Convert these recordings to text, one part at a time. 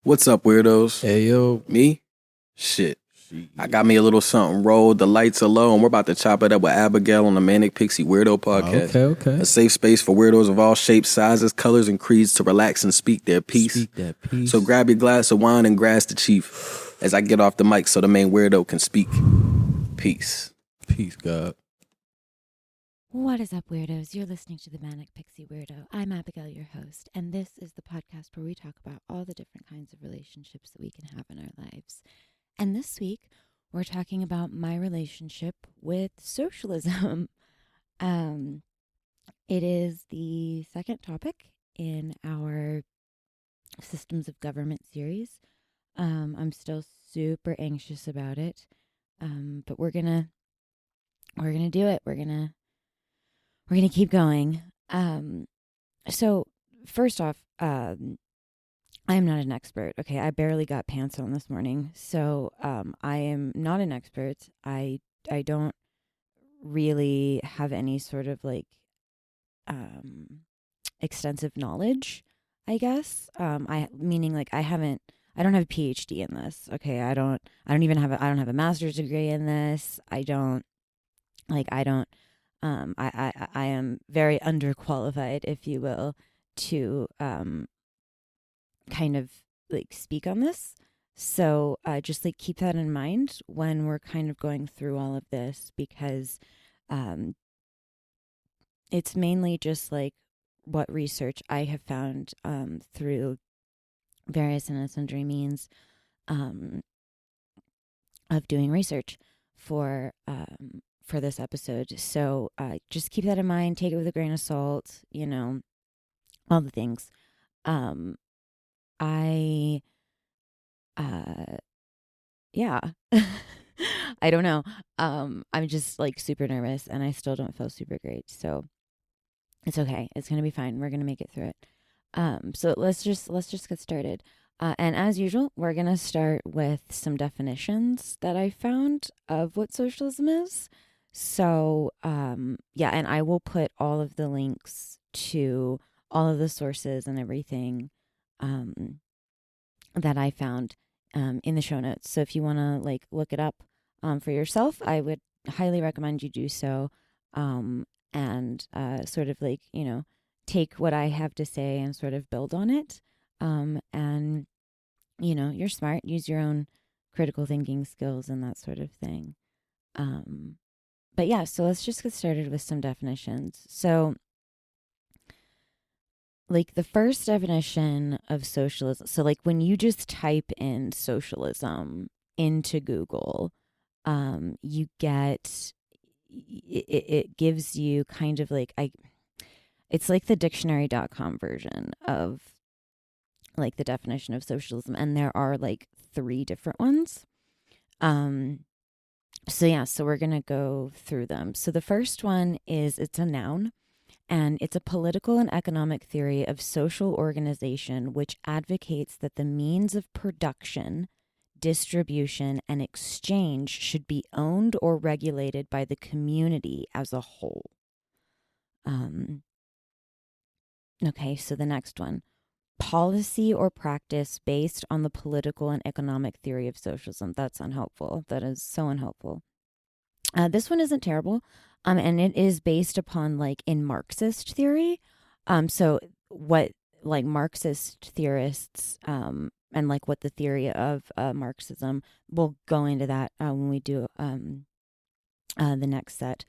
What's up, weirdos? Hey, yo. Me? Shit. I got me a little something rolled. The lights are low, and we're about to chop it up with Abigail on the Manic, Pixie, Weirdo podcast. Okay. A safe space for weirdos of all shapes, sizes, colors, and creeds to relax and speak their piece. Speak that piece. So grab your glass of wine and grass the chief as I get off the mic so the main weirdo can speak. Peace. Peace, God. What is up, weirdos? You're listening to the Manic Pixie Weirdo. I'm Abigail, your host, and this is the podcast where we talk about all the different kinds of relationships that we can have in our lives. And this week, we're talking about my relationship with socialism. It is the second topic in our Systems of Government series. I'm still super anxious about it, but we're gonna do it. We're gonna keep going. So first off, I am not an expert. Okay, I barely got pants on this morning, so I am not an expert. I don't really have any sort of like extensive knowledge, I guess. Meaning like I don't have a PhD in this. Okay, I don't have a master's degree in this. I am very underqualified, if you will, to kind of like speak on this. So just like keep that in mind when we're kind of going through all of this, because it's mainly just like what research I have found through various and sundry means of doing research for this episode. So just keep that in mind. Take it with a grain of salt, all the things. Yeah. I don't know. I'm just like super nervous and I still don't feel super great. So it's okay. It's going to be fine. We're going to make it through it. So let's just get started. And as usual, we're going to start with some definitions that I found of what socialism is. So, and I will put all of the links to all of the sources and everything that I found in the show notes. So if you want to like look it up for yourself, I would highly recommend you do so, and sort of like, take what I have to say and sort of build on it. And, you're smart, use your own critical thinking skills and that sort of thing. But yeah, so let's just get started with some definitions. So, like the first definition of socialism, so like when you just type in socialism into Google, you get, it gives you kind of like, it's like the dictionary.com version of like the definition of socialism. And there are like 3 different ones. So we're going to go through them. So the first one is, it's a noun, and it's a political and economic theory of social organization which advocates that the means of production, distribution, and exchange should be owned or regulated by the community as a whole. Okay, so the next one. Policy or practice based on the political and economic theory of socialism. That's unhelpful. That is so unhelpful. This one isn't terrible, and it is based upon like in Marxist theory. So what like Marxist theorists and like what the theory of Marxism, we'll go into that when we do the next set.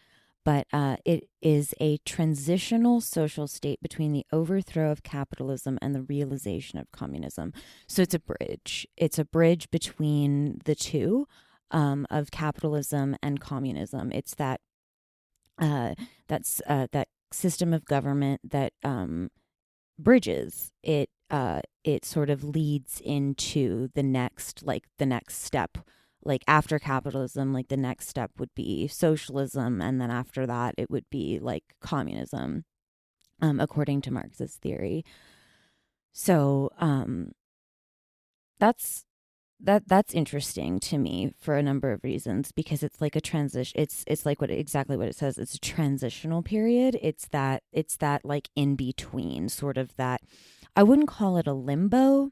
But it is a transitional social state between the overthrow of capitalism and the realization of communism. So it's a bridge. It's a bridge between the two, of capitalism and communism. It's that that system of government that bridges it. It sort of leads into the next step. Like after capitalism, like the next step would be socialism. And then after that, it would be like communism, according to Marxist theory. So that's interesting to me for a number of reasons, because it's like a transition. It's like exactly what it says. It's a transitional period. It's that like in between, sort of that. I wouldn't call it a limbo,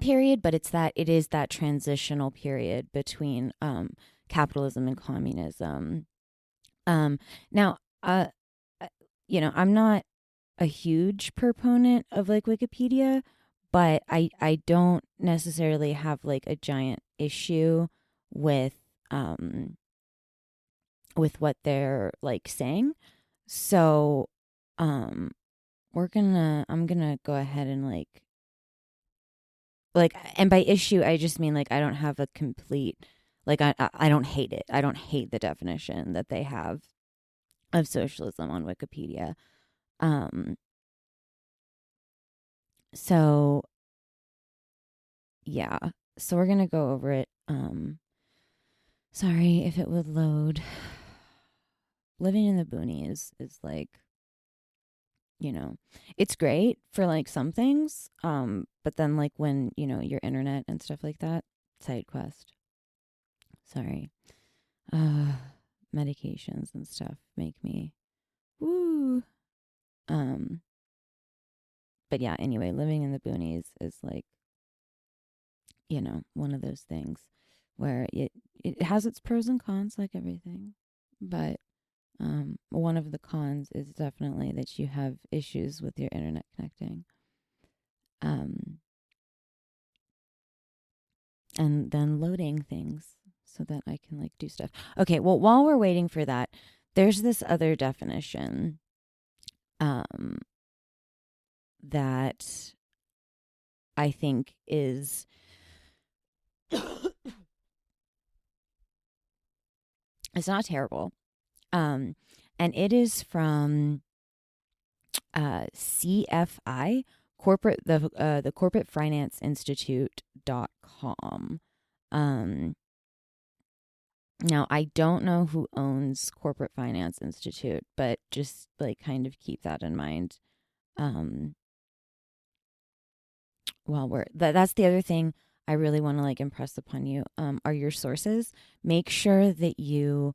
period, but it is that transitional period between capitalism and communism. Now, I'm not a huge proponent of like Wikipedia, but I don't necessarily have like a giant issue with um with what they're like saying. So I'm gonna go ahead and and by issue I just mean like I don't have a complete like I don't hate it. I don't hate the definition that they have of socialism on Wikipedia. Um so yeah. So we're gonna go over it. Sorry if it would load. Living in the boonies is like, it's great for like some things. But then like when, your internet and stuff like that, side quest. Sorry. Medications and stuff make me woo. Um, but yeah, anyway, living in the boonies is like, one of those things where it has its pros and cons like everything. But one of the cons is definitely that you have issues with your internet connecting. And then loading things so that I can like do stuff. Okay, well, while we're waiting for that, there's this other definition that I think is it's not terrible. And it is from CFI the Corporate Finance Institute.com. Now I don't know who owns Corporate Finance Institute, but just like kind of keep that in mind. While that's the other thing I really want to like impress upon you are your sources. Make sure that you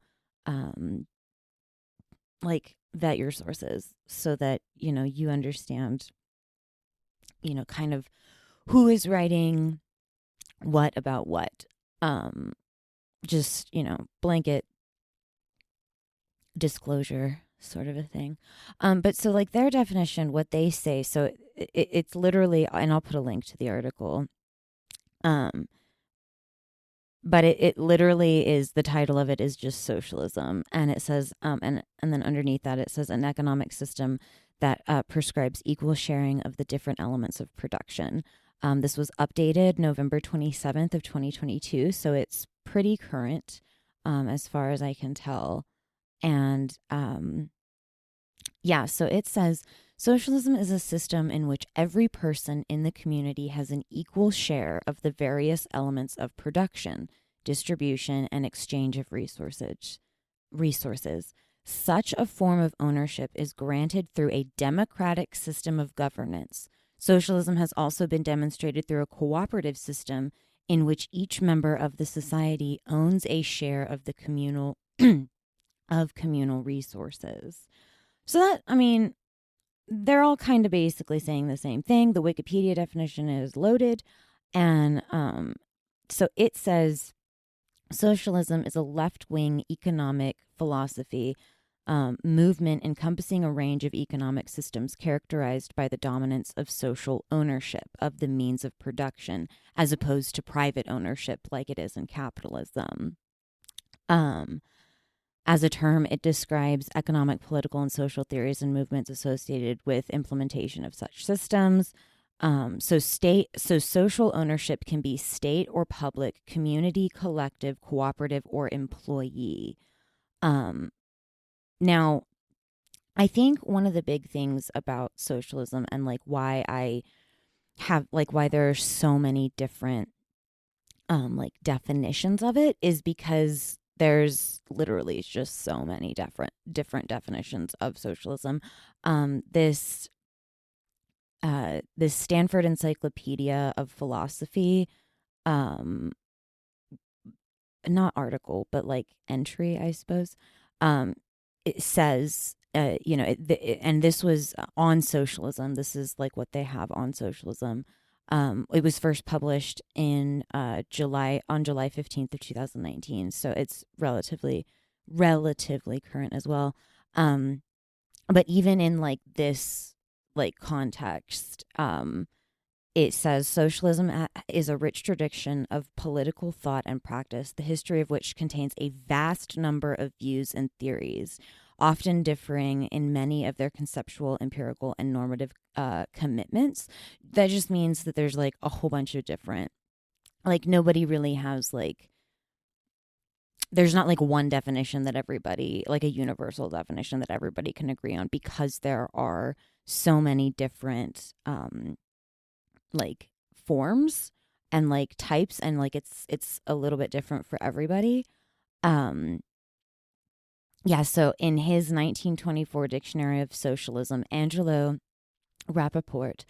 vet your sources so that you understand kind of who is writing what about what. Just blanket disclosure sort of a thing. But so like their definition, what they say, so it's literally, and I'll put a link to the article. But it literally is, the title of it is just socialism, and it says and then underneath that it says an economic system that prescribes equal sharing of the different elements of production. This was updated November 27th of 2022, so it's pretty current as far as I can tell. And so it says socialism is a system in which every person in the community has an equal share of the various elements of production, distribution, and exchange of resources. Such a form of ownership is granted through a democratic system of governance. Socialism has also been demonstrated through a cooperative system in which each member of the society owns a share of the communal resources. So that, I mean, they're all kind of basically saying the same thing. The Wikipedia definition is loaded. And so it says socialism is a left-wing economic philosophy movement encompassing a range of economic systems characterized by the dominance of social ownership of the means of production as opposed to private ownership like it is in capitalism. As a term, it describes economic, political, and social theories and movements associated with implementation of such systems. So social ownership can be state or public, community, collective, cooperative, or employee. Now, I think one of the big things about socialism and like why there are so many different like definitions of it is because there's literally just so many different definitions of socialism. This Stanford Encyclopedia of Philosophy, not article, but like entry, I suppose. It says, and this was on socialism. This is like what they have on socialism. It was first published in July 15th of 2019, so it's relatively current as well. But even in like this like context, it says socialism is a rich tradition of political thought and practice, the history of which contains a vast number of views and theories, often differing in many of their conceptual, empirical, and normative commitments. That just means that there's like a whole bunch of different, like nobody really has like, there's not like one definition that everybody, like a universal definition that everybody can agree on, because there are so many different like forms and like types, and like it's a little bit different for everybody. Yeah, so in his 1924 Dictionary of Socialism, Angelo Rappaport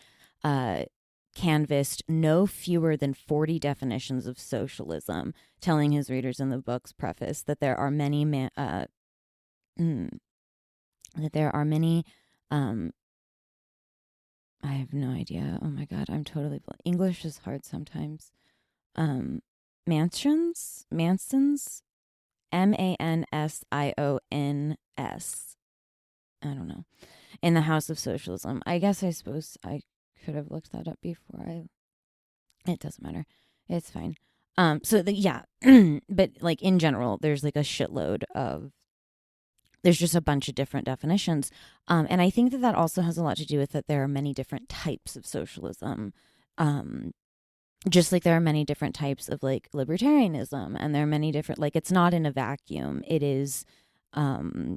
canvassed no fewer than 40 definitions of socialism, telling his readers in the book's preface that there are many I have no idea. Oh my god, I'm totally English is hard sometimes. Mansions, Mansions. I don't know. In the House of Socialism. I suppose I could have looked that up before. It doesn't matter. It's fine. Yeah, but like in general, there's like a shitload of, there's just a bunch of different definitions. And I think that also has a lot to do with that there are many different types of socialism. Just like there are many different types of like libertarianism, and there are many different, like it's not in a vacuum. It is, there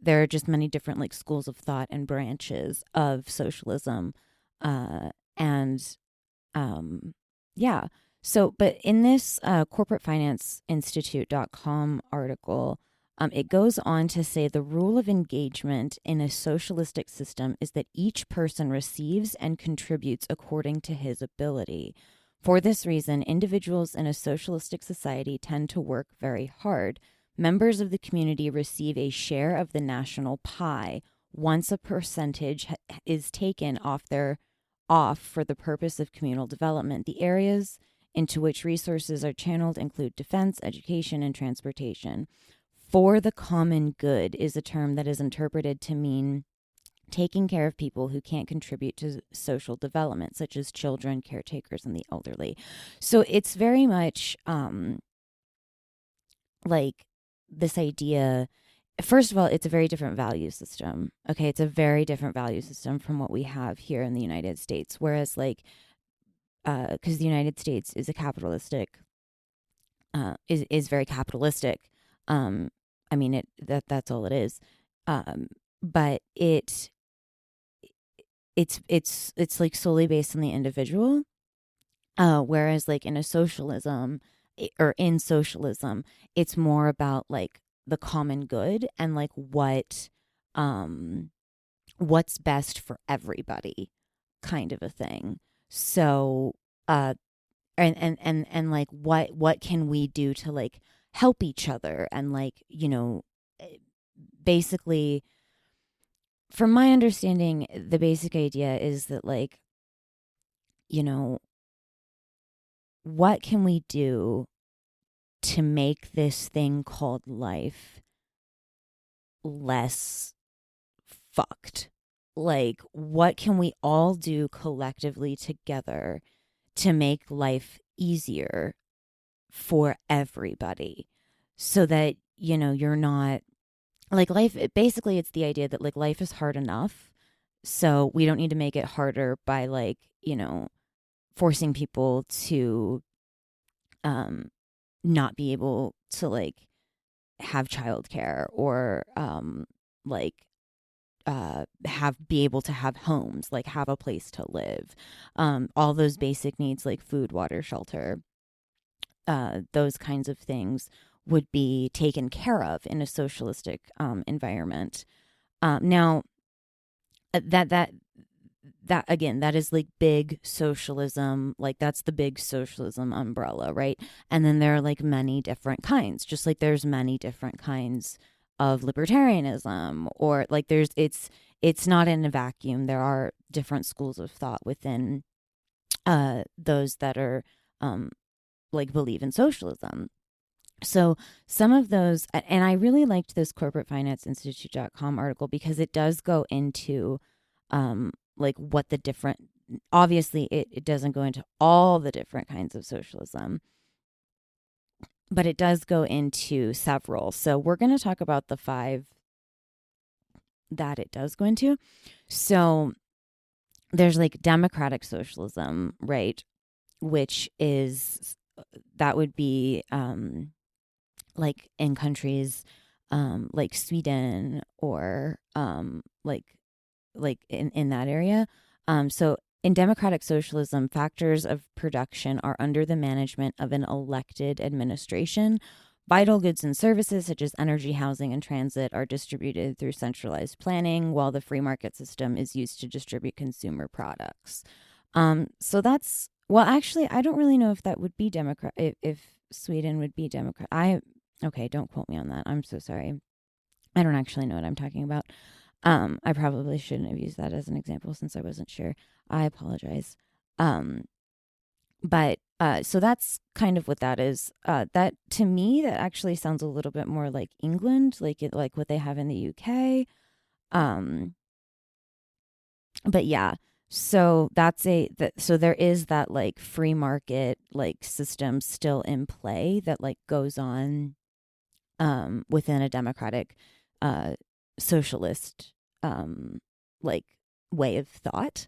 are just many different like schools of thought and branches of socialism. And yeah. So, but in this corporatefinanceinstitute.com article, it goes on to say the rule of engagement in a socialistic system is that each person receives and contributes according to his ability. For this reason, individuals in a socialistic society tend to work very hard. Members of the community receive a share of the national pie once a percentage is taken off for the purpose of communal development. The areas into which resources are channeled include defense, education, and transportation. For the common good is a term that is interpreted to mean taking care of people who can't contribute to social development, such as children, caretakers, and the elderly. So it's very much like this idea. First of all, it's a very different value system. Okay, it's a very different value system from what we have here in the United States. Whereas, like, because the United States is a capitalistic, is very capitalistic. I mean, that's all it is. But it's like solely based on the individual. Whereas like in socialism, it's more about like the common good and like what's best for everybody, kind of a thing. So and like what can we do to like help each other, and like, you know, basically, from my understanding, the basic idea is that, like, you know, what can we do to make this thing called life less fucked? Like, what can we all do collectively together to make life easier for everybody, so that, you know, you're not like life. Basically, it's the idea that like life is hard enough, so we don't need to make it harder by, like, you know, forcing people to not be able to like have childcare, or like be able to have homes, like have a place to live, all those basic needs like food, water, shelter, those kinds of things would be taken care of in a socialistic environment. Now, that again, that is like big socialism, like that's the big socialism umbrella, right? And then there are like many different kinds, just like there's many different kinds of libertarianism, or like it's not in a vacuum. There are different schools of thought within those that are like believe in socialism. So some of those, and I really liked this corporatefinanceinstitute.com article because it does go into like what the different, obviously it doesn't go into all the different kinds of socialism, but it does go into several. So we're going to talk about the 5 that it does go into. So there's like democratic socialism, right? Which is, that would be like in countries like Sweden or like in that area. So in democratic socialism, factors of production are under the management of an elected administration. Vital goods and services such as energy, housing, and transit are distributed through centralized planning, while the free market system is used to distribute consumer products. So that's, well, actually, I don't really know if that would be Democrat, if Sweden would be Democrat. Okay, don't quote me on that. I'm so sorry. I don't actually know what I'm talking about. I probably shouldn't have used that as an example since I wasn't sure. I apologize. But so that's kind of what that is. That to me, that actually sounds a little bit more like England, like what they have in the UK. But yeah, so so there is that like free market like system still in play that like goes on within a democratic socialist like way of thought.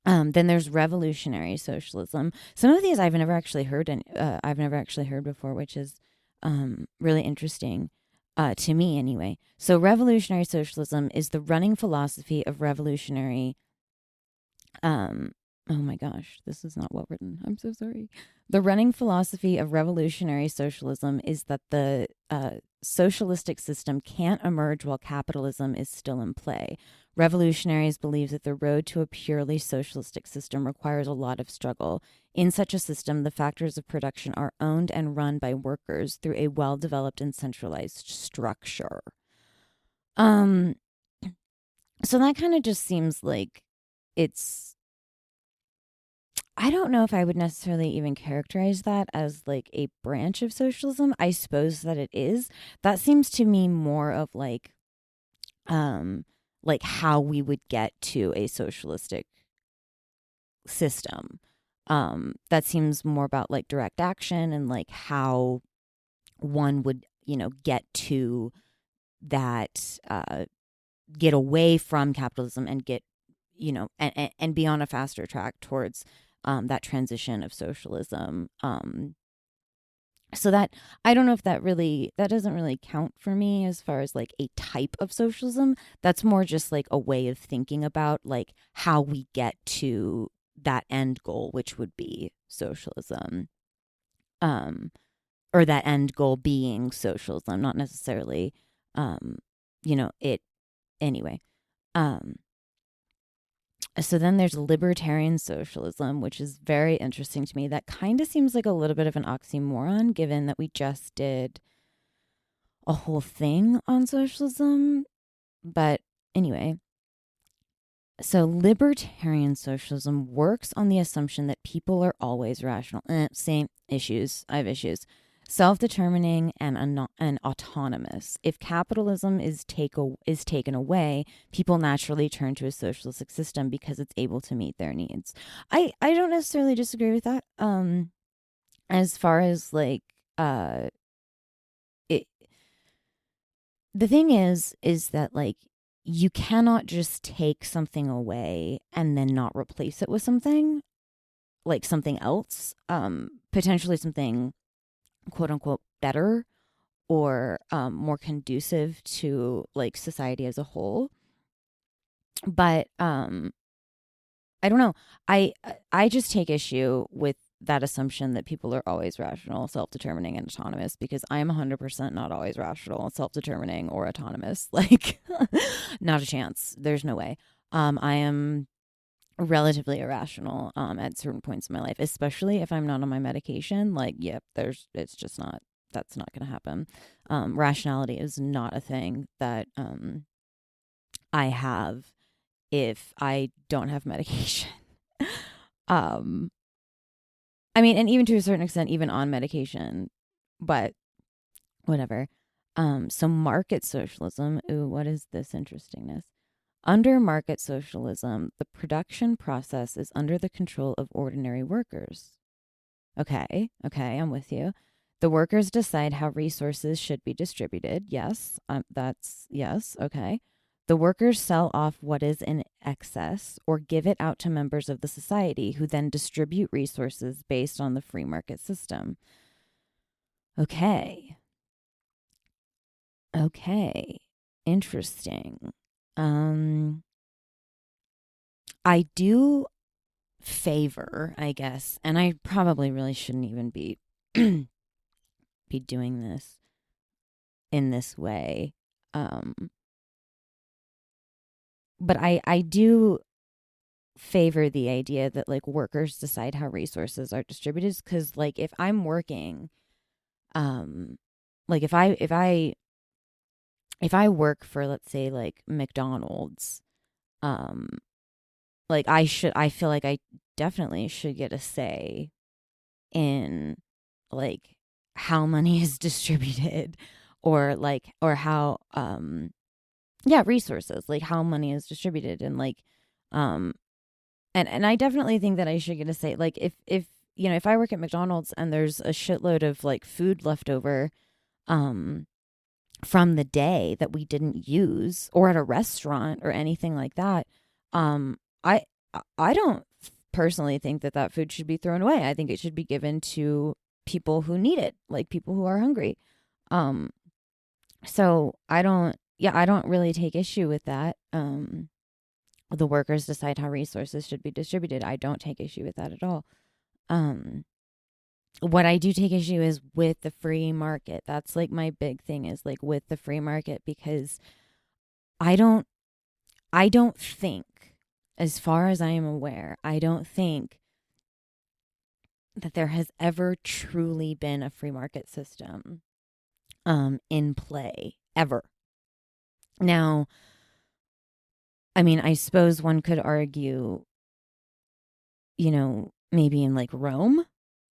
Then there's revolutionary socialism. Some of these I've never actually heard before, which is really interesting to me anyway. So revolutionary socialism is the running philosophy of revolutionary oh my gosh, this is not well written. I'm so sorry. The running philosophy of revolutionary socialism is that the socialistic system can't emerge while capitalism is still in play. Revolutionaries believe that the road to a purely socialistic system requires a lot of struggle. In such a system, the factors of production are owned and run by workers through a well-developed and centralized structure. So that kind of just seems like it's, I don't know if I would necessarily even characterize that as like a branch of socialism. I suppose that it is. That seems to me more of like how we would get to a socialistic system. That seems more about like direct action and like how one would, get to that, get away from capitalism and get, and be on a faster track towards that transition of socialism. So that, I don't know if that doesn't really count for me as far as like a type of socialism. That's more just like a way of thinking about like how we get to that end goal, which would be socialism. Or that end goal being socialism, not necessarily, it anyway. So then there's libertarian socialism, which is very interesting to me. That kind of seems like a little bit of an oxymoron, given that we just did a whole thing on socialism. But anyway, so libertarian socialism works on the assumption that people are always rational. Same issues. I have issues. Self-determining and autonomous. If capitalism is taken away, people naturally turn to a socialistic system because it's able to meet their needs. I don't necessarily disagree with that. As far as like it, the thing is that like you cannot just take something away and then not replace it with something else, potentially something quote unquote better or more conducive to like society as a whole. But I don't know. I just take issue with that assumption that people are always rational, self-determining, and autonomous, because I am 100% not always rational, self-determining, or autonomous. Like, not a chance. There's no way. I am relatively irrational at certain points in my life, especially if I'm not on my medication. Like, yep, it's just not, that's not going to happen. Rationality is not a thing that I have if I don't have medication. um I mean, and even to a certain extent, even on medication, but whatever. So market socialism. Ooh, what is this interestingness? Under market socialism, the production process is under the control of ordinary workers. Okay, I'm with you. The workers decide how resources should be distributed. Yes, that's yes, okay. The workers sell off what is in excess or give it out to members of the society who then distribute resources based on the free market system. Okay. Interesting. I do favor, I guess, and I probably really shouldn't even be be doing this in this way. But I do favor the idea that like workers decide how resources are distributed, because like if I'm working, like if I work for, let's say, like McDonald's, um like I feel like I definitely should get a say in like how money is distributed, or how yeah, resources, like how money is distributed, and like um and I definitely think that I should get a say, like if if I work at McDonald's and there's a shitload of like food left over um from the day that we didn't use, or at a restaurant or anything like that, um I I don't personally think that that food should be thrown away. I think it should be given to people who need it, like people who are hungry. um so I don't really take issue with that. The workers decide how resources should be distributed. I don't take issue with that at all. um what I do take issue is with the free market. That's like my big thing, is like with the free market, because I don't I don't think, as far as I am aware, I don't think that there has ever truly been a free market system in play ever. Now, I mean, I suppose one could argue, maybe in like Rome,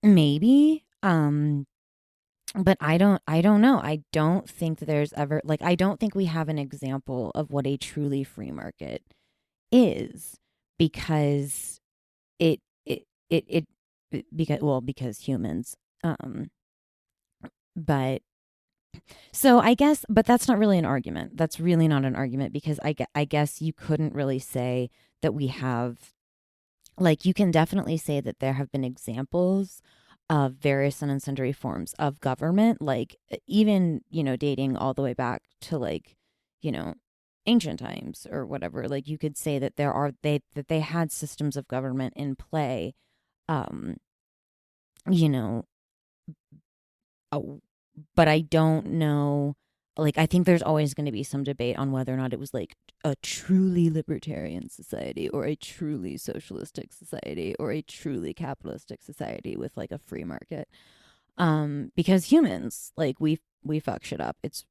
maybe. But I don't know. I don't think that there's ever, like, I don't think we have an example of what a truly free market is, because it because humans. But so I guess, but that's not really an argument. That's really not an argument, because I guess you couldn't really say that we have, like, you can definitely say that there have been examples of various and sundry forms of government, like even, dating all the way back to like, you know, ancient times or whatever. Like you could say that they had systems of government in play, um, you know, uh, but I don't know. Like, I think there's always going to be some debate on whether or not it was like a truly libertarian society, or a truly socialistic society, or a truly capitalistic society with like a free market. Because humans, like, we fuck shit up. It's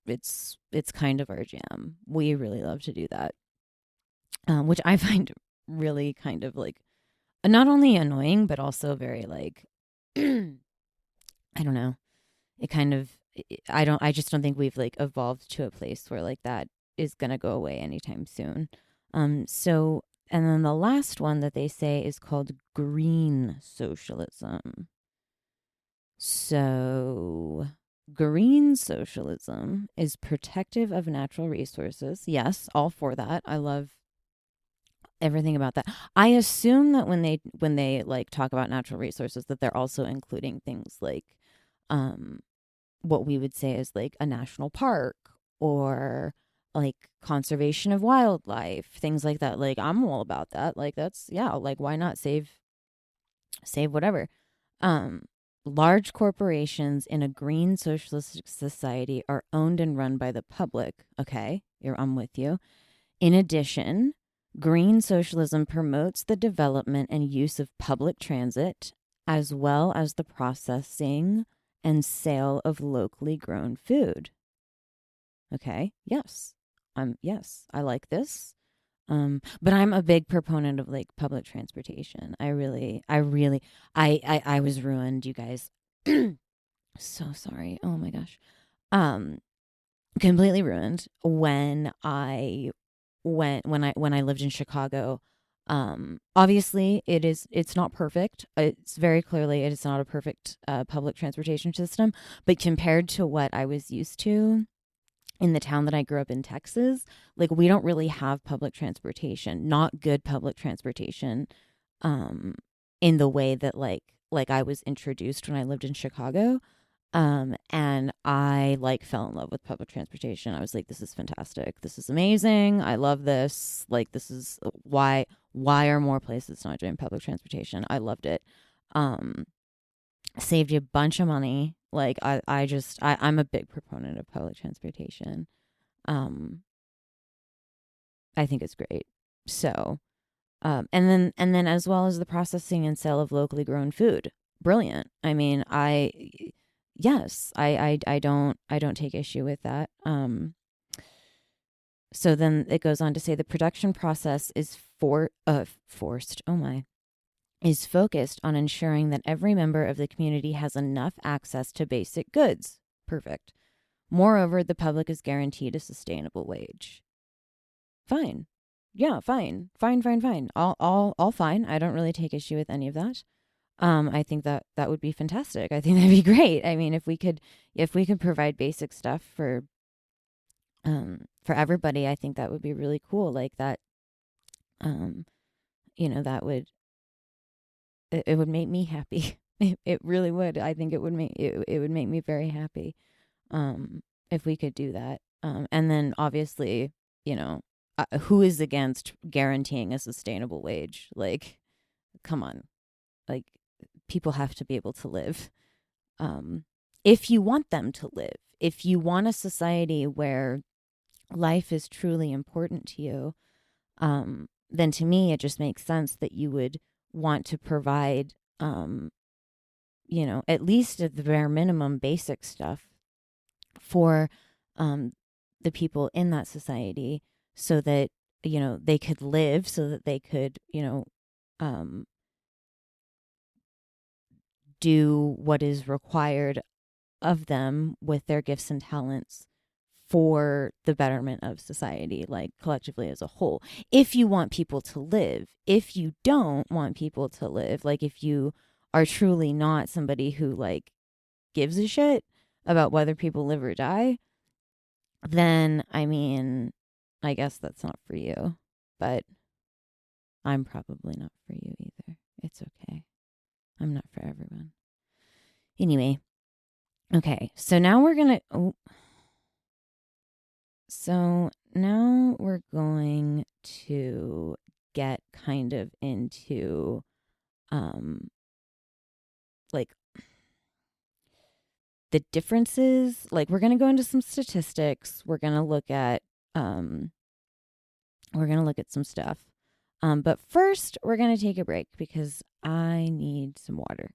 kind of our jam. We really love to do that. Which I find really kind of like not only annoying, but also very like I don't know. It kind of, I just don't think we've like evolved to a place where like that is going to go away anytime soon. So, and then the last one that they say is called green socialism. So, green socialism is protective of natural resources. Yes, all for that. I love everything about that. I assume that when they like talk about natural resources, that they're also including things like um what we would say is like a national park, or like conservation of wildlife, things like that. Like, I'm all about that. Like, that's, yeah, like, why not save whatever. Um Large corporations in a green socialist society are owned and run by the public. Okay, I'm with you. In addition, green socialism promotes the development and use of public transit, as well as the processing and sale of locally grown food. Okay, yes. yes, I like this. But I'm a big proponent of like public transportation. I was ruined, you guys. So sorry. Oh my gosh. Completely ruined when I lived in Chicago. Obviously it's not perfect. It's very clearly it is not a perfect public transportation system, but compared to what I was used to in the town that I grew up in, Texas, like we don't really have public transportation, not good public transportation, in the way that like I was introduced when I lived in Chicago. And I like fell in love with public transportation. I was like, this is fantastic. This is amazing. I love this. Like, this is why are more places not doing public transportation? I loved it. Saved you a bunch of money. Like I'm a big proponent of public transportation. I think it's great. So, and then as well as the processing and sale of locally grown food. Brilliant. I mean, yes, I don't take issue with that. So then it goes on to say the production process is forced. Oh my. Is focused on ensuring that every member of the community has enough access to basic goods. Perfect. Moreover, the public is guaranteed a sustainable wage. Fine. Yeah, fine. Fine. All fine. I don't really take issue with any of that. I think that would be fantastic. I think that'd be great. I mean, if we could provide basic stuff for everybody, I think that would be really cool. Like that, that would, it would make me happy. It really would. I think it would make me very happy, if we could do that. And then obviously, who is against guaranteeing a sustainable wage? Like, come on, like people have to be able to live. If you want them to live, if you want a society where life is truly important to you, then to me, it just makes sense that you would want to provide, at least at the bare minimum basic stuff for the people in that society so that, they could live, so that they could, do what is required of them with their gifts and talents for the betterment of society, like collectively as a whole. If you want people to live, if you don't want people to live, like if you are truly not somebody who like gives a shit about whether people live or die, then I mean, I guess that's not for you, but I'm probably not for you either. It's okay. I'm not for everyone. Anyway, okay, so now we're going to get kind of into like the differences. Like we're going to go into some statistics. We're going to look at some stuff. But first we're going to take a break because I need some water.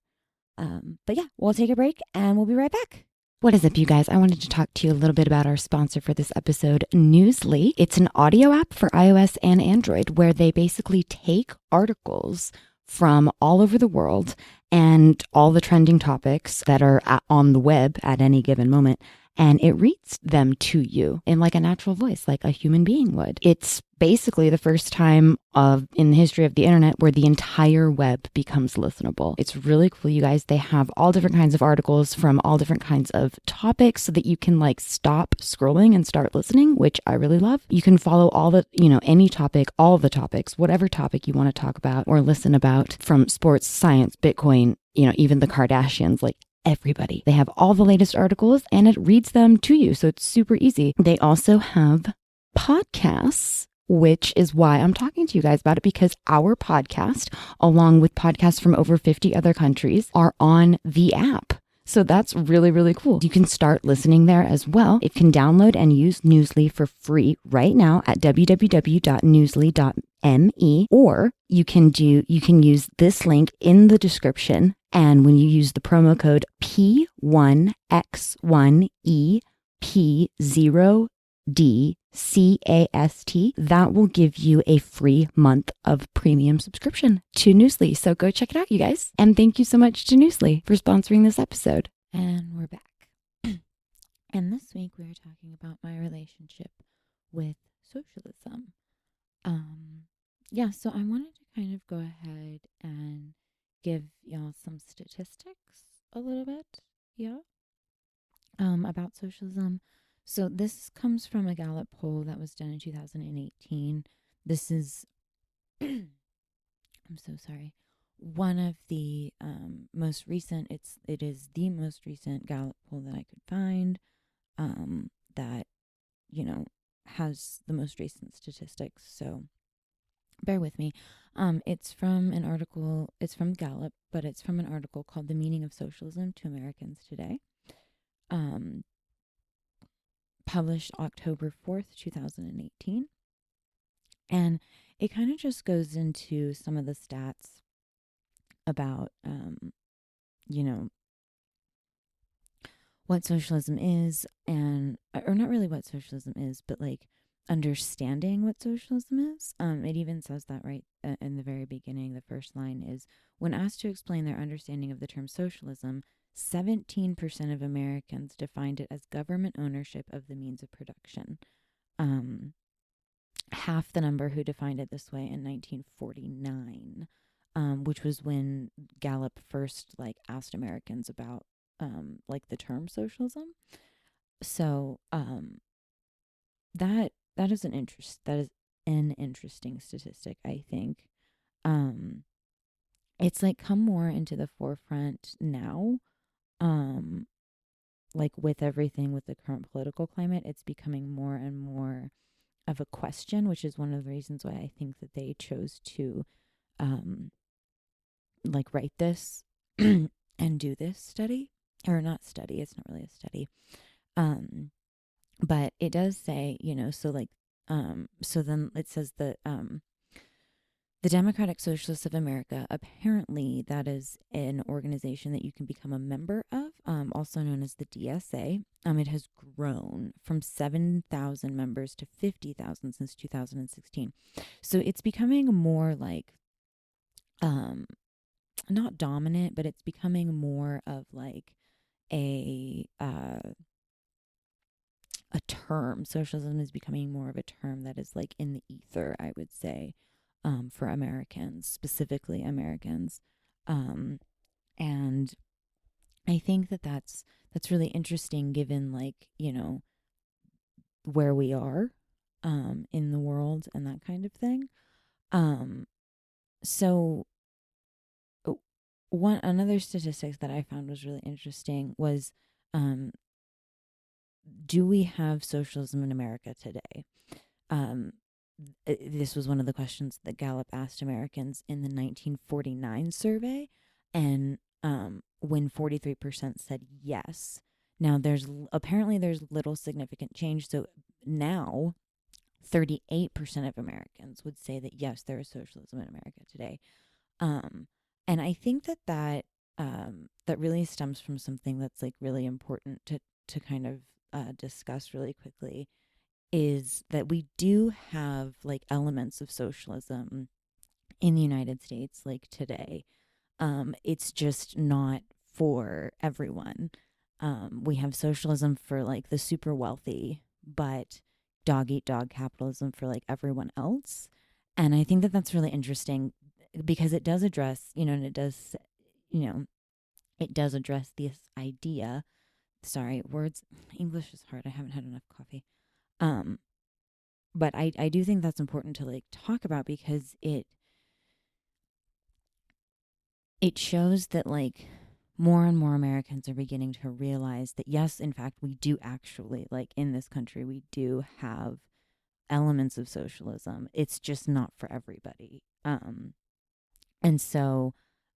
But yeah, we'll take a break and we'll be right back. What is up, you guys? I wanted to talk to you a little bit about our sponsor for this episode, Newsly. It's an audio app for iOS and Android where they basically take articles from all over the world and all the trending topics that are on the web at any given moment, and it reads them to you in like a natural voice, like a human being would. It's basically the first time in the history of the internet where the entire web becomes listenable. It's really cool, you guys. They have all different kinds of articles from all different kinds of topics so that you can like stop scrolling and start listening, which I really love. You can follow all the, any topic, all the topics, whatever topic you want to talk about or listen about, from sports, science, Bitcoin, even the Kardashians, like everybody. They have all the latest articles and it reads them to you. So it's super easy. They also have podcasts, which is why I'm talking to you guys about it, because our podcast, along with podcasts from over 50 other countries, are on the app. So that's really, really cool. You can start listening there as well. You can download and use Newsly for free right now at www.newsly.me, or you can use this link in the description. And when you use the promo code P1X1EP0 that will give you a free month of premium subscription to Newsly. So go check it out, you guys. And thank you so much to Newsly for sponsoring this episode. And we're back. And this week we are talking about my relationship with socialism. So I wanted to kind of go ahead and give y'all some statistics a little bit, about socialism. So this comes from a Gallup poll that was done in 2018. This is, I'm so sorry, one of the most recent. It is the most recent Gallup poll that I could find. That has the most recent statistics. So bear with me. It's from an article. It's from Gallup, but it's from an article called "The Meaning of Socialism to Americans Today." Published October 4th, 2018. And it kind of just goes into some of the stats about, what socialism is, or not really what socialism is, but like understanding what socialism is. It even says that right in the very beginning. The first line is, when asked to explain their understanding of the term socialism, 17% of Americans defined it as government ownership of the means of production. Half the number who defined it this way in 1949, which was when Gallup first asked Americans about the term socialism. So that is an interesting statistic, I think. It's come more into the forefront now. With everything with the current political climate, it's becoming more and more of a question, which is one of the reasons why I think that they chose to write this and do this study. Or not study, it's not really a study. But it does say, so then it says that the Democratic Socialists of America, apparently that is an organization that you can become a member of, also known as the DSA. It has grown from 7,000 members to 50,000 since 2016. So it's becoming more not dominant, but it's becoming more of a term. Socialism is becoming more of a term that is in the ether, I would say, for Americans, specifically Americans. And I think that that's really interesting given where we are in the world and that kind of thing. So another statistics that I found was really interesting was, do we have socialism in America today? This was one of the questions that Gallup asked Americans in the 1949 survey, and when 43% said yes. Now there's little significant change. So now 38% of Americans would say that yes, there is socialism in America today. And I think that really stems from something that's really important to kind of discuss really quickly, is that we do have elements of socialism in the United States today. It's just not for everyone. We have socialism for the super wealthy, but dog eat dog capitalism for everyone else. And I think that that's really interesting because it does address, and it does address this idea. Sorry, words, English is hard. I haven't had enough coffee. But I do think that's important to talk about because it shows that more and more Americans are beginning to realize that yes, in fact, we do actually in this country, we do have elements of socialism. It's just not for everybody. And so,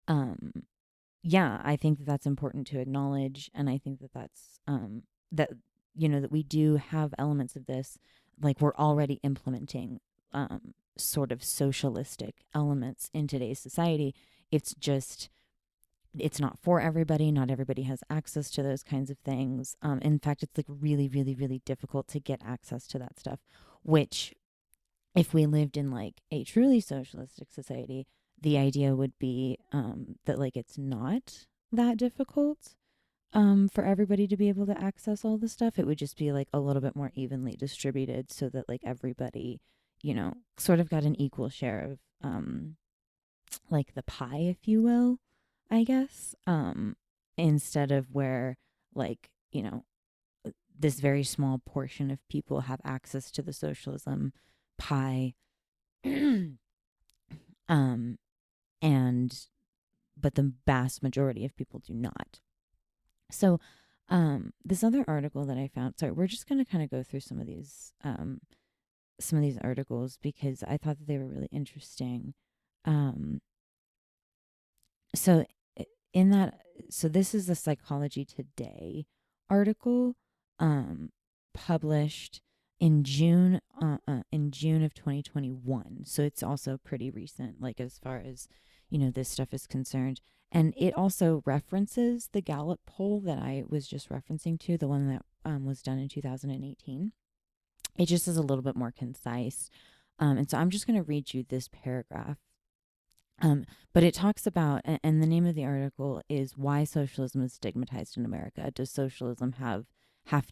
I think that that's important to acknowledge. And I think that that's, that we do have elements of this, we're already implementing sort of socialistic elements in today's society. It's just it's not for everybody. Not everybody has access to those kinds of things. In fact, it's like really, really, really difficult to get access to that stuff, which if we lived in like a truly socialistic society, the idea would be that like it's not that difficult for everybody to be able to access all the stuff. It would just be like a little bit more evenly distributed so that like everybody, sort of got an equal share of like the pie, if you will, I guess. Instead of where like, this very small portion of people have access to the socialism pie. um and but the vast majority of people do not. So this other article that I found, sorry, we're just going to kind of go through some of these articles because I thought that they were really interesting. um so in that, so this is the Psychology Today article, um published in June of 2021. So it's also pretty recent, like as far as this stuff is concerned. And it also references the Gallup poll that I was just referencing to, the one that was done in 2018. It just is a little bit more concise. And so I'm just going to read you this paragraph. But it talks about, and the name of the article is "Why Socialism is Stigmatized in America. Does socialism have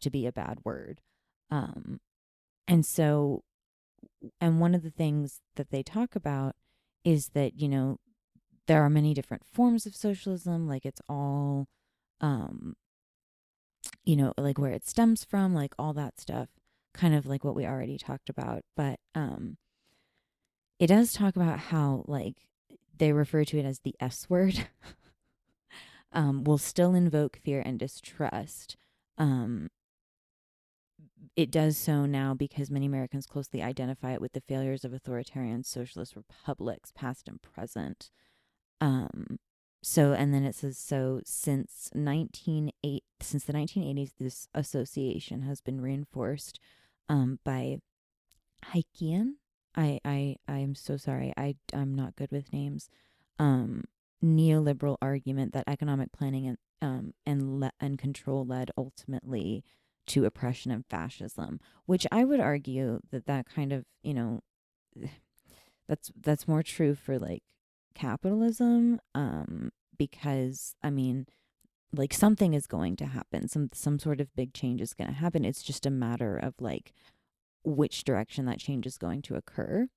to be a bad word?" Um, and so, and one of the things that they talk about is that, there are many different forms of socialism. Like it's all, um, like where it stems from, like all that stuff, kind of like what we already talked about. But it does talk about how, like, they refer to it as the S word, will still invoke fear and distrust. Um, it does so now because many Americans closely identify it with the failures of authoritarian socialist republics, past and present. Um, so, and then it says, so since the 1980s, this association has been reinforced by Heikian. I am so sorry. I'm not good with names. Um, Neoliberal argument that economic planning and control led ultimately to oppression and fascism, which I would argue that kind of, that's more true for like capitalism, because I mean, like, something is going to happen, some sort of big change is going to happen. It's just a matter of like which direction that change is going to occur.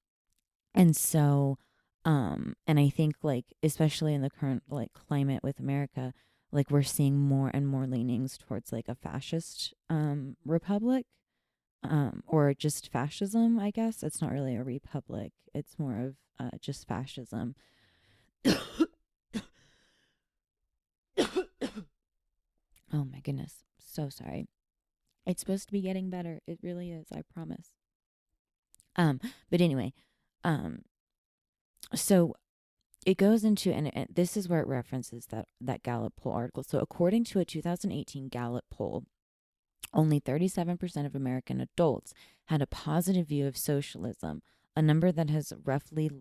And so, and I think like especially in the current like climate with America, like we're seeing more and more leanings towards like a fascist republic, or just fascism, I guess. It's not really a republic, it's more of just fascism. Oh my goodness, so sorry. It's supposed to be getting better, it really is, I promise. um but anyway, um so it goes into, and this is where it references that Gallup poll article. So according to a 2018 Gallup poll, only 37% of American adults had a positive view of socialism, a number that has roughly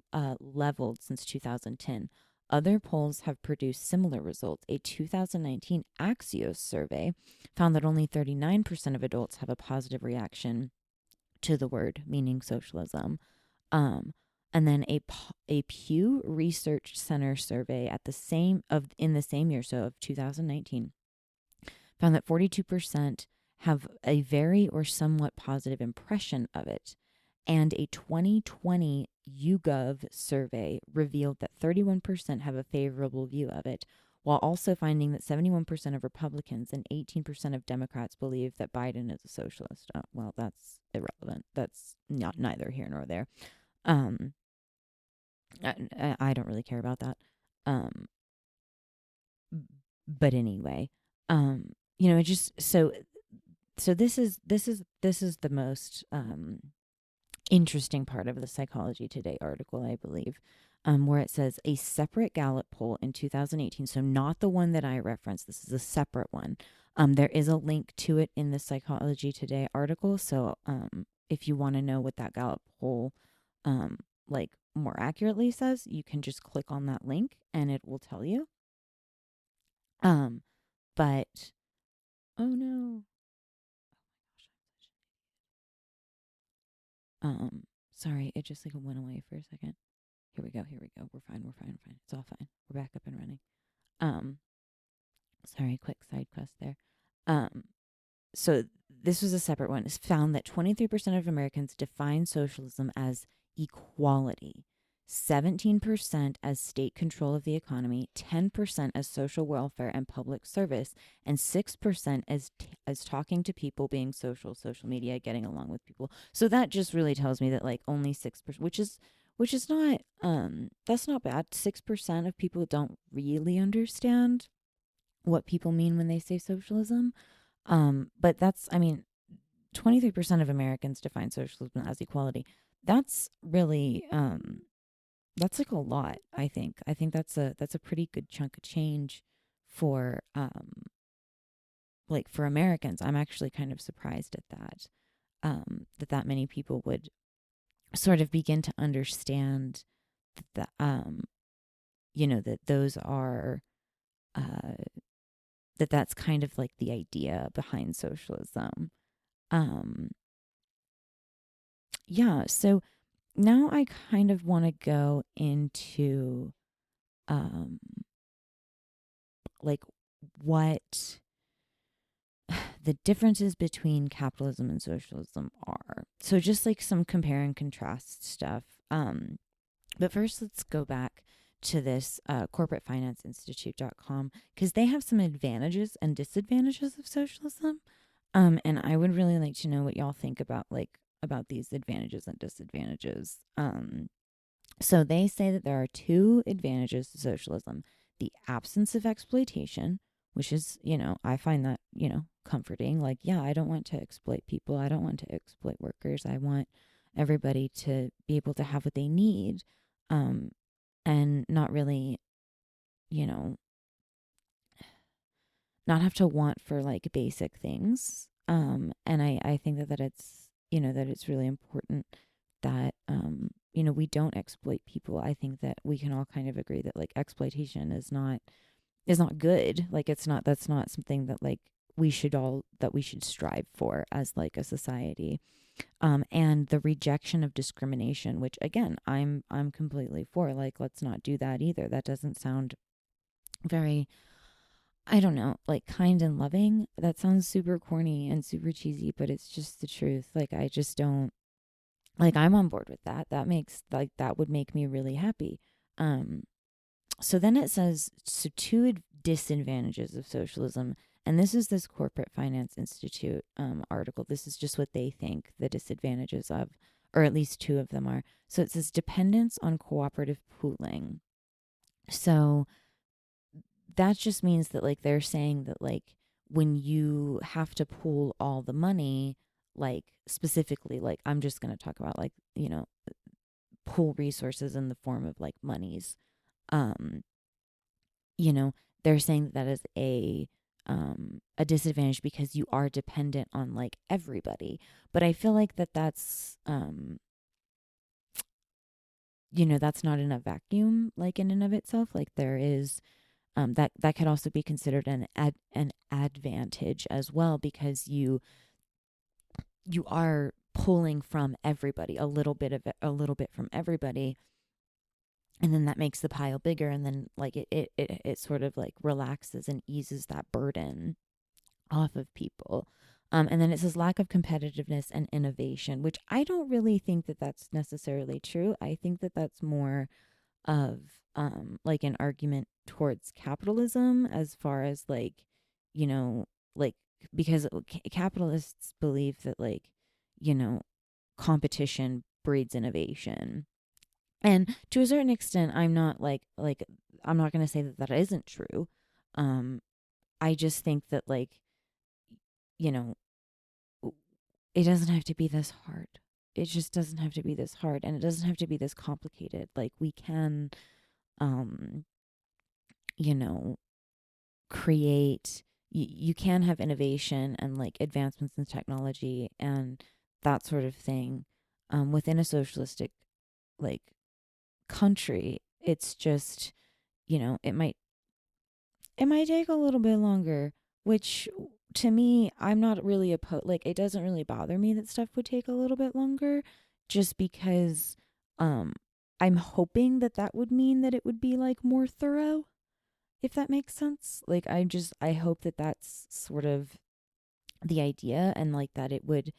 leveled since 2010. Other polls have produced similar results. A 2019 Axios survey found that only 39% of adults have a positive reaction to the word, meaning socialism. Um, and then a Pew Research Center survey in the same year, so of 2019, found that 42% have a very or somewhat positive impression of it. And a 2020 YouGov survey revealed that 31% have a favorable view of it, while also finding that 71% of Republicans and 18% of Democrats believe that Biden is a socialist. Oh, well, that's irrelevant. That's not neither here nor there. Um, I don't really care about that. Um, but anyway, it just so this is the most interesting part of the Psychology Today article, I believe, where it says a separate Gallup poll in 2018. So not the one that I referenced. This is a separate one. There is a link to it in the Psychology Today article. So if you want to know what that Gallup poll like more accurately says, you can just click on that link and it will tell you. Um, but oh no. Sorry, it just like went away for a second. Here we go. Here we go. We're fine. We're fine. We're fine. It's all fine. We're back up and running. Um, Sorry, quick side quest there. Um, so this was a separate one. It's found that 23% of Americans define socialism as equality, 17% as state control of the economy, 10% as social welfare and public service, and 6% as talking to people, being social media, getting along with people. So that just really tells me that like only 6%, which is not that's not bad. 6% of people don't really understand what people mean when they say socialism. But that's, I mean, 23% of Americans define socialism as equality. That's really, that's like a lot, I think. I think that's a pretty good chunk of change for, like for Americans. I'm actually kind of surprised at that, that many people would sort of begin to understand that, that those are, uh, that's kind of like the idea behind socialism. Um, yeah, so now I kind of want to go into um like what the differences between capitalism and socialism are. So just like some compare and contrast stuff. But first let's go back to this corporatefinanceinstitute.com because they have some advantages and disadvantages of socialism. And I would really like to know what y'all think about about these advantages and disadvantages. So they say that there are two advantages to socialism: the absence of exploitation, which is, I find that, comforting. Like, yeah, I don't want to exploit people. I don't want to exploit workers. I want everybody to be able to have what they need, and not really, you know, not have to want for like basic things. And I think that it's, that it's really important that, we don't exploit people. I think that we can all kind of agree that like exploitation is not good. Like that's not something that like we should strive for as like a society. And the rejection of discrimination, which again, I'm completely for. Like, let's not do that either. That doesn't sound very, I don't know, like kind and loving. That sounds super corny and super cheesy, but it's just the truth. Like, I just don't, like, I'm on board with that. That would make me really happy. Um, so then it says, so two disadvantages of socialism. And this is this Corporate Finance Institute article. This is just what they think the disadvantages of, or at least two of them are. So it says dependence on cooperative pooling. So that just means that like they're saying that like when you have to pool all the money, like specifically, like I'm just going to talk about like, pool resources in the form of like monies. Um, you know, they're saying that is a disadvantage because you are dependent on like everybody. But I feel like that's that's not in a vacuum, like in and of itself. Like there is that could also be considered an advantage as well, because you are pulling from everybody, a little bit of it, a little bit from everybody, and then that makes the pile bigger, and then like it sort of like relaxes and eases that burden off of people. And then it says lack of competitiveness and innovation, which I don't really think that that's necessarily true. I think that that's more of like an argument towards capitalism, as far as like, like, because capitalists believe that like, you know competition breeds innovation. And to a certain extent, I'm not I'm not going to say that that isn't true. um I just think that like, you know it doesn't have to be this hard. It just doesn't have to be this hard, and it doesn't have to be this complicated. Like we can um you know create, you can have innovation and like advancements in technology and that sort of thing, within a socialistic like country. It's just, it might, it might take a little bit longer, which to me, I'm not really opposed. Like, it doesn't really bother me that stuff would take a little bit longer, just because um, I'm hoping that that would mean that it would be like more thorough, if that makes sense. Like, I hope that that's sort of the idea, and like that it would,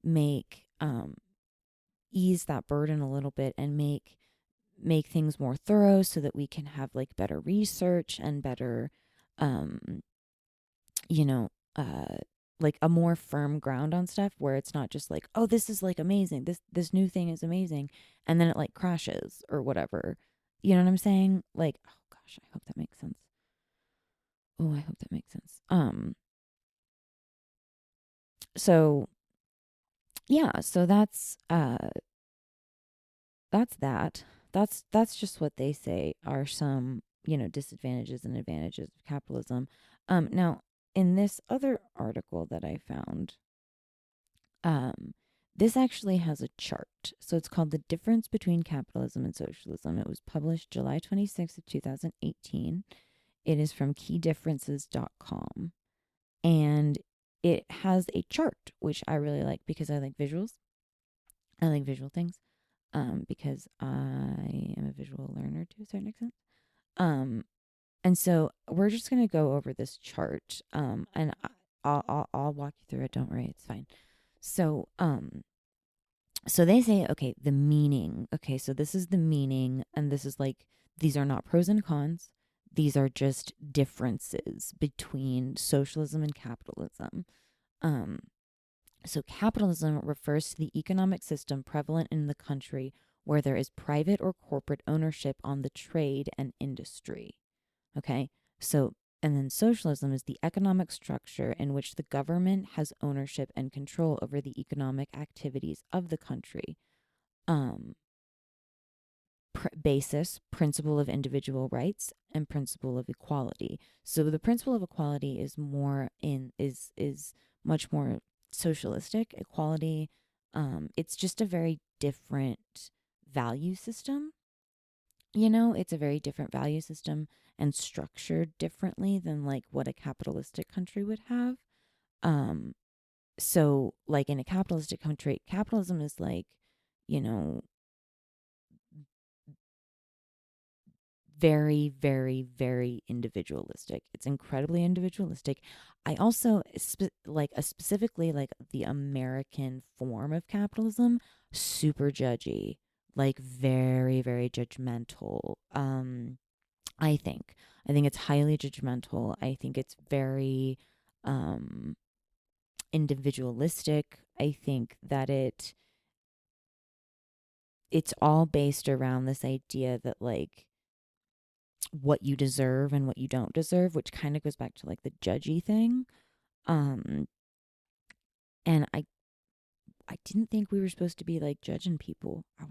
make ease that burden a little bit, and make things more thorough, so that we can have like better research and better um you know uh like a more firm ground on stuff, where it's not just like, oh, this is like amazing, this new thing is amazing, and then it like crashes or whatever. You know what I'm saying? Like, oh gosh, I hope that makes sense. Oh, I hope that makes sense. So yeah, so that's that. That's just what they say are some, disadvantages and advantages of capitalism. Now, in this other article that I found, um, this actually has a chart. So it's called "The Difference Between Capitalism and Socialism." It was published July 26th of 2018. It is from keydifferences.com, and it has a chart, which I really like because I like visuals. I like visual things. Because I am a visual learner to a certain extent. Um, and so we're just gonna go over this chart. And I'll walk you through it. Don't worry, it's fine. So so they say, okay, the meaning. Okay, so this is the meaning, and this is like, these are not pros and cons. These are just differences between socialism and capitalism. Um, so, capitalism refers to the economic system prevalent in the country where there is private or corporate ownership on the trade and industry. Okay. So, and then socialism is the economic structure in which the government has ownership and control over the economic activities of the country. Um, Basis, principle of individual rights, and principle of equality. So the principle of equality is is much more socialistic. Equality, it's just a very different value system. It's a very different value system, and structured differently than like what a capitalistic country would have. Um, so like in a capitalistic country, capitalism is like, you know, very, very, very individualistic. It's incredibly individualistic. I also specifically like the American form of capitalism, super judgy, like very, very judgmental. I think it's highly judgmental. I think it's very um individualistic. I think that it's all based around this idea that like what you deserve and what you don't deserve, which kind of goes back to like the judgy thing. Um, and I didn't think we were supposed to be like judging people. I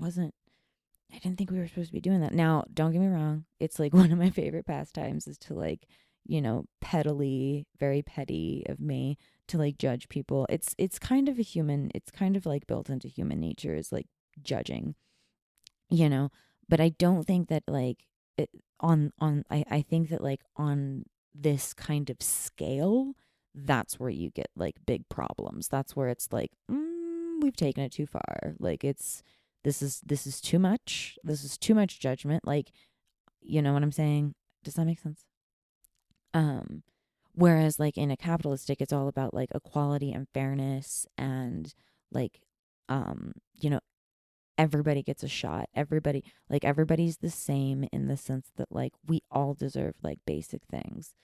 didn't think we were supposed to be doing that. Now, don't get me wrong. It's like one of my favorite pastimes is to like, pettily, very petty of me to like judge people. It's kind of it's kind of like built into human nature is like judging, you know, but I don't think that like it, I think that like on this kind of scale, that's where you get like big problems. That's where it's like, we've taken it too far. Like this is too much. This is too much judgment. Like, you know what I'm saying? Does that make sense? Um, Whereas like in a capitalistic, it's all about like equality and fairness and like, um, you know, everybody gets a shot. Everybody's the same in the sense that like we all deserve like basic things.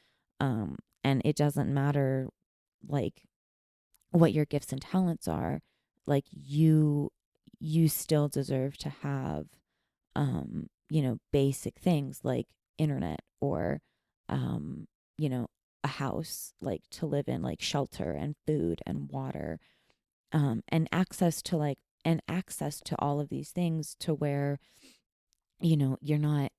And it doesn't matter like what your gifts and talents are. Like you still deserve to have basic things like internet or um, you know, a house like to live in, like shelter and food and water, and access to all of these things to where you're not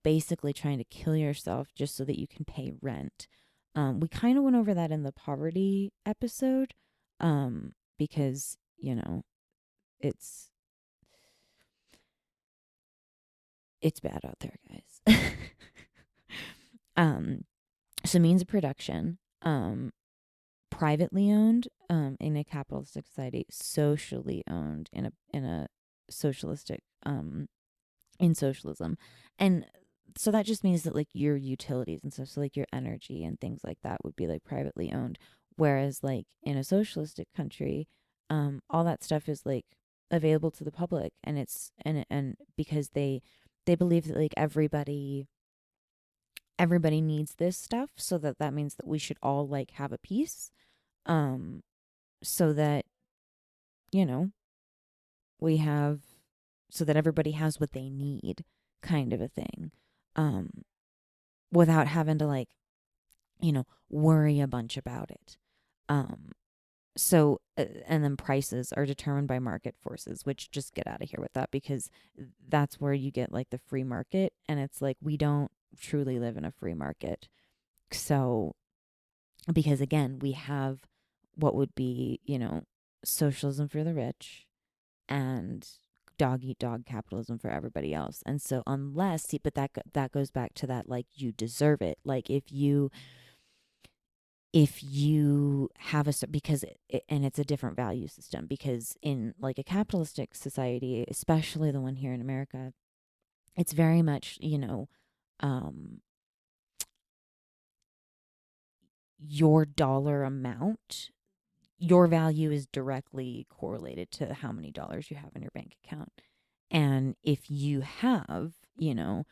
basically trying to kill yourself just so that you can pay rent. We kind of went over that in the poverty episode, because it's it's bad out there, guys. So means of production, privately owned, in a capitalistic society, socially owned in a socialistic, in socialism. And so that just means that like your utilities and stuff, so like your energy and things like that would be like privately owned. Whereas like in a socialistic country, all that stuff is like available to the public, and and because they believe that like everybody needs this stuff, so that means that we should all like have a piece, um so that, you know, we have, so that everybody has what they need, kind of a thing, um without having to like, you know, worry a bunch about it. um and then prices are determined by market forces, which just get out of here with that, because that's where you get like the free market, and it's like we don't truly live in a free market. So because again, we have what would be, you know, socialism for the rich and dog eat dog capitalism for everybody else. And so unless, see, but that goes back to that, like, you deserve it. Like if you have because and it's a different value system, because in like a capitalistic society, especially the one here in America, it's very much, you know, um your dollar amount, your value is directly correlated to how many dollars you have in your bank account. And if you have, you know,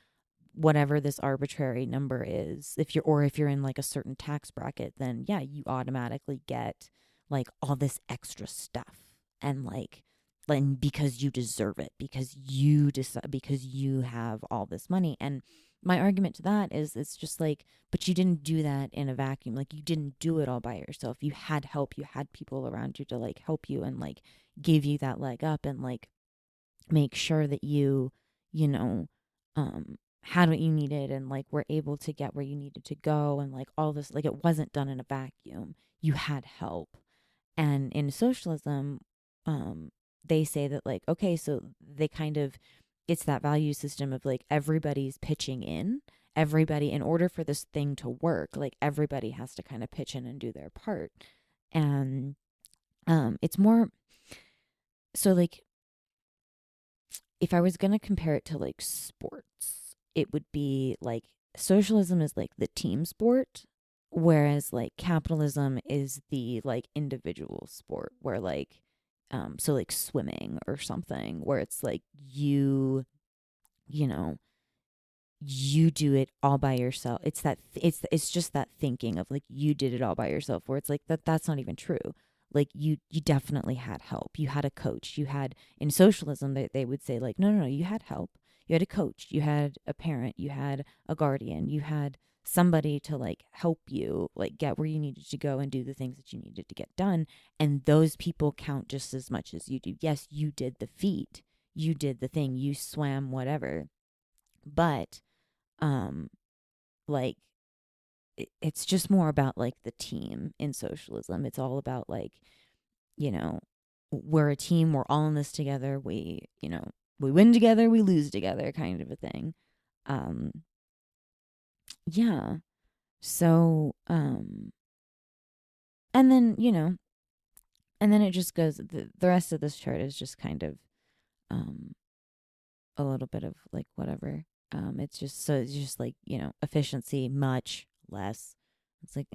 whatever this arbitrary number is, if you're in like a certain tax bracket, then yeah, you automatically get like all this extra stuff, and like because you deserve it, because you decide, because you have all this money. And my argument to that is, it's just like, but you didn't do that in a vacuum. Like, you didn't do it all by yourself. You had help. You had people around you to like help you and like give you that leg up, and like make sure that you know, had what you needed, and like were able to get where you needed to go, and like all this, like, it wasn't done in a vacuum. You had help. And in socialism, they say that, like, okay, so they kind of, it's that value system of like everybody's pitching in. Everybody, in order for this thing to work, like everybody has to kind of pitch in and do their part. And it's more so like, if I was going to compare it to like sports, it would be like socialism is like the team sport, whereas like capitalism is the like individual sport, where like, so like swimming or something, where it's like you know, you do it all by yourself. It's that it's just that thinking of like you did it all by yourself, where it's like that's not even true. Like, you definitely had help. You had a coach. You had, in socialism, they would say like, no, you had help. You had a coach. You had a parent. You had a guardian. You had somebody to like help you like get where you needed to go and do the things that you needed to get done. And those people count just as much as you do. Yes, you did the feat. You did the thing. You swam, whatever. But um like, it's just more about like the team in socialism. It's all about like, you know, we're a team, we're all in this together, we, you know, we win together, we lose together, kind of a thing. um yeah. So and then, you know, and then it just goes, the rest of this chart is just kind of um a little bit of like whatever. It's just, so it's just like, you know, efficiency, much less. It's like,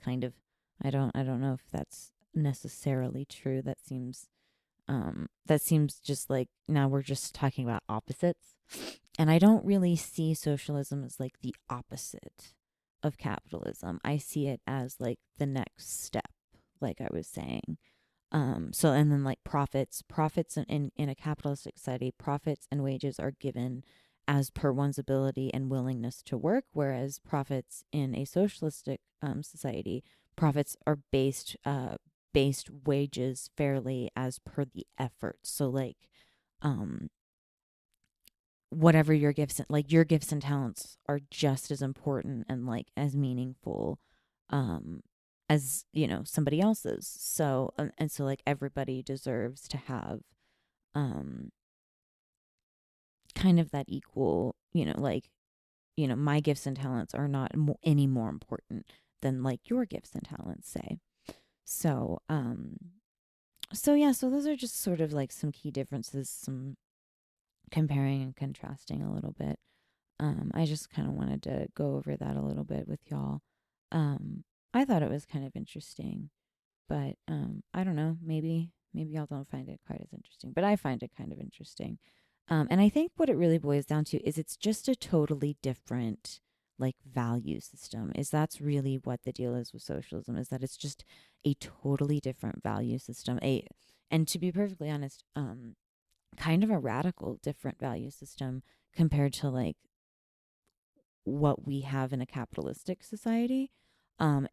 kind of. I don't know if that's necessarily true. That seems just like, now we're just talking about opposites. And I don't really see socialism as like the opposite of capitalism. I see it as like the next step, like I was saying. So, and then like profits in a capitalistic society, profits and wages are given as per one's ability and willingness to work, whereas profits in a socialistic society, profits are based wages fairly as per the effort. So like, um, whatever your gifts, like your gifts and talents are just as important and like as meaningful, um as, you know, somebody else's. So and so like everybody deserves to have um kind of that equal, you know, like my gifts and talents are not any more important than like your gifts and talents, say. So, so those are just sort of like some key differences, some comparing and contrasting a little bit. I just kind of wanted to go over that a little bit with y'all. I thought it was kind of interesting, but I don't know, maybe y'all don't find it quite as interesting, but I find it kind of interesting. And I think what it really boils down to is it's just a totally different like value system. Is that's really what the deal is with socialism, is that it's just a totally different value system. And to be perfectly honest, kind of a radical different value system compared to like what we have in a capitalistic society,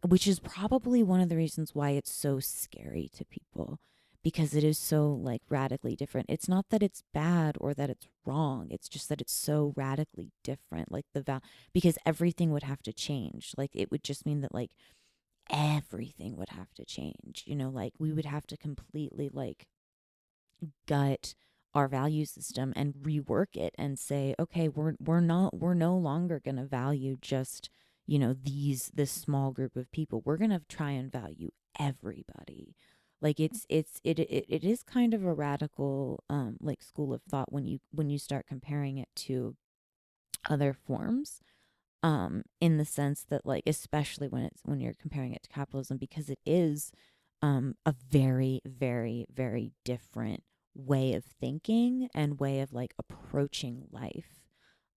which is probably one of the reasons why it's so scary to people, because it is so like radically different. It's not that it's bad or that it's wrong. It's just that it's so radically different. Like because everything would have to change. Like it would just mean that like everything would have to change. Like we would have to completely like gut our value system and rework it and say, okay, we're no longer going to value just, this small group of people. We're going to try and value everybody. Like it is kind of a radical like school of thought when you start comparing it to other forms, in the sense that like, especially when you're comparing it to capitalism, because it is a very, very, very different way of thinking and way of like approaching life.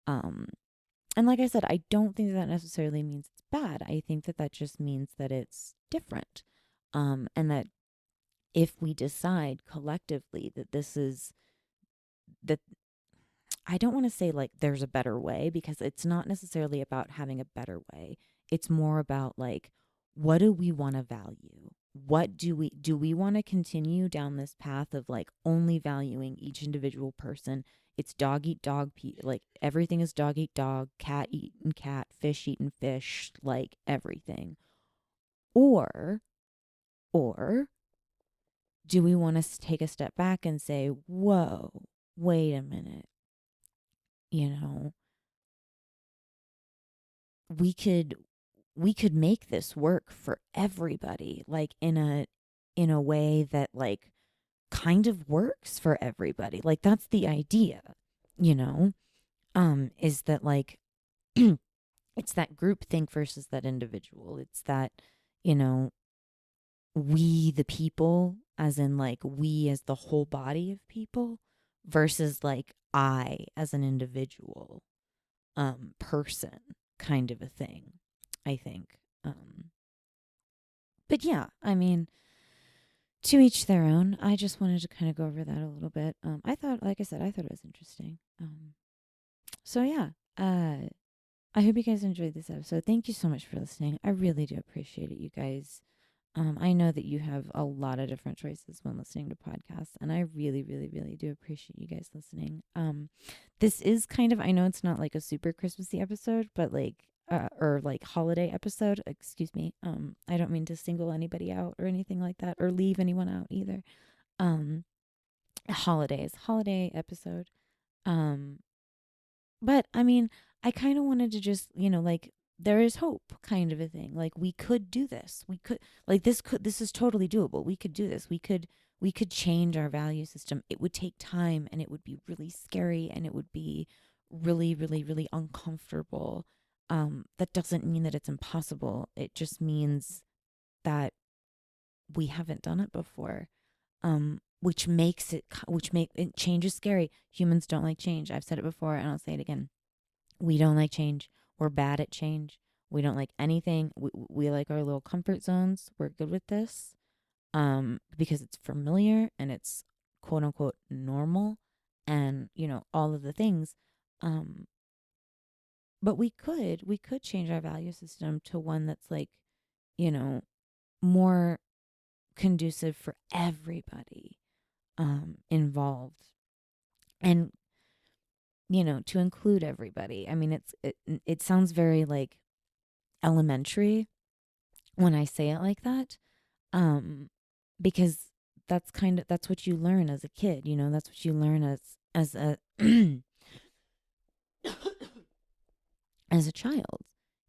Um, and like I said, I don't think that necessarily means it's bad. I think that just means that it's different. And that if we decide collectively that that I don't want to say like there's a better way, because it's not necessarily about having a better way. It's more about like, what do we want to value? What do we want to continue down this path of like only valuing each individual person? It's dog eat dog, like everything is dog eat dog, cat eating cat, fish eating fish, like everything. Or or do we want to take a step back and say, whoa, wait a minute, you know, we could make this work for everybody, like in a way that like kind of works for everybody. Like that's the idea, you know, is that like it's that group think versus that individual. It's that, you know, we the people, as in like we as the whole body of people, versus like I as an individual person, kind of a thing, I think. But yeah, I mean, to each their own. I just wanted to kind of go over that a little bit. I thought, like I said, I thought it was interesting. So yeah, I hope you guys enjoyed this episode. Thank you so much for listening. I really do appreciate it, you guys. I know that you have a lot of different choices when listening to podcasts, and I really, really, really do appreciate you guys listening. This is kind of, I know it's not like a super Christmassy episode, but like, or like holiday episode, excuse me. I don't mean to single anybody out or anything like that, or leave anyone out either. Um, holiday episode. Um, but I mean, I kind of wanted to just, like, there is hope, kind of a thing. Like we could do this. We could, like, this is totally doable. We could do this. We could change our value system. It would take time and it would be really scary and it would be really, really, really uncomfortable. That doesn't mean that it's impossible. It just means that we haven't done it before. Which makes it, change is scary. Humans don't like change. I've said it before and I'll say it again. We don't like change. We're bad at change. We don't like anything. We like our little comfort zones. We're good with this, because it's familiar and it's quote unquote normal, and all of the things. But we could change our value system to one that's like, you know, more conducive for everybody involved, and to include everybody. I mean, it sounds very like elementary when I say it like that, because that's what you learn as a kid. That's what you learn as a as a child,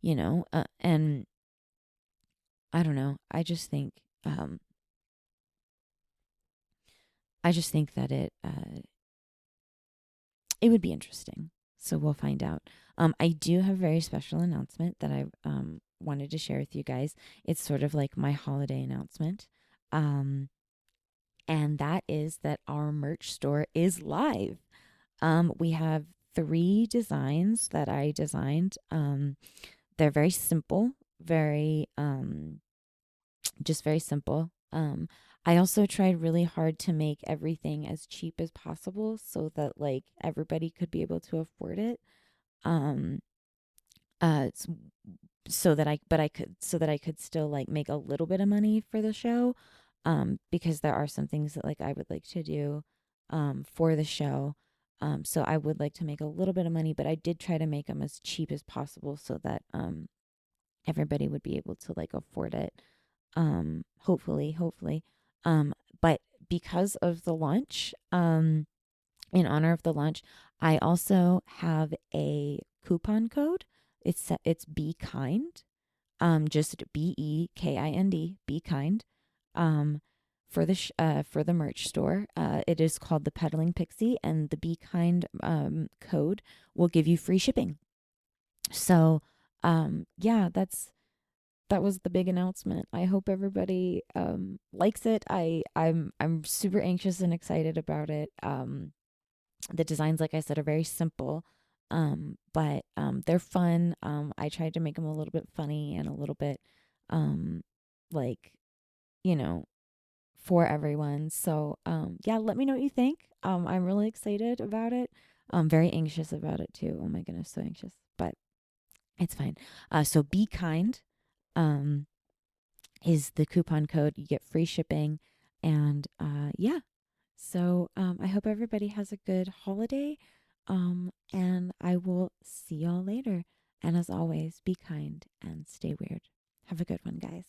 and I don't know. I just think that it would be interesting. So we'll find out. I do have a very special announcement that I wanted to share with you guys. It's sort of like my holiday announcement. Um, and that is that our merch store is live. We have 3 designs that I designed. They're very simple, very just very simple. I also tried really hard to make everything as cheap as possible so that like everybody could be able to afford it. Um, uh, s- so that I could still like make a little bit of money for the show. Because there are some things that like I would like to do, for the show. So I would like to make a little bit of money, but I did try to make them as cheap as possible so that, everybody would be able to like afford it. Hopefully. Um, but because of the launch, in honor of the launch, I also have a coupon code. It's Be Kind. Just BEKIND, Be Kind. Um, for the merch store. It is called the Peddling Pixie, and the Be Kind code will give you free shipping. So, yeah, that was the big announcement. I hope everybody likes it. I'm super anxious and excited about it. The designs, like I said, are very simple, but they're fun. I tried to make them a little bit funny and a little bit um, like you know for everyone. So yeah, let me know what you think. I'm really excited about it. I'm very anxious about it too. Oh my goodness, so anxious, but it's fine. So Be Kind. Um, is the coupon code. You get free shipping. And yeah, so I hope everybody has a good holiday. And I will see y'all later. And as always, be kind and stay weird. Have a good one, guys.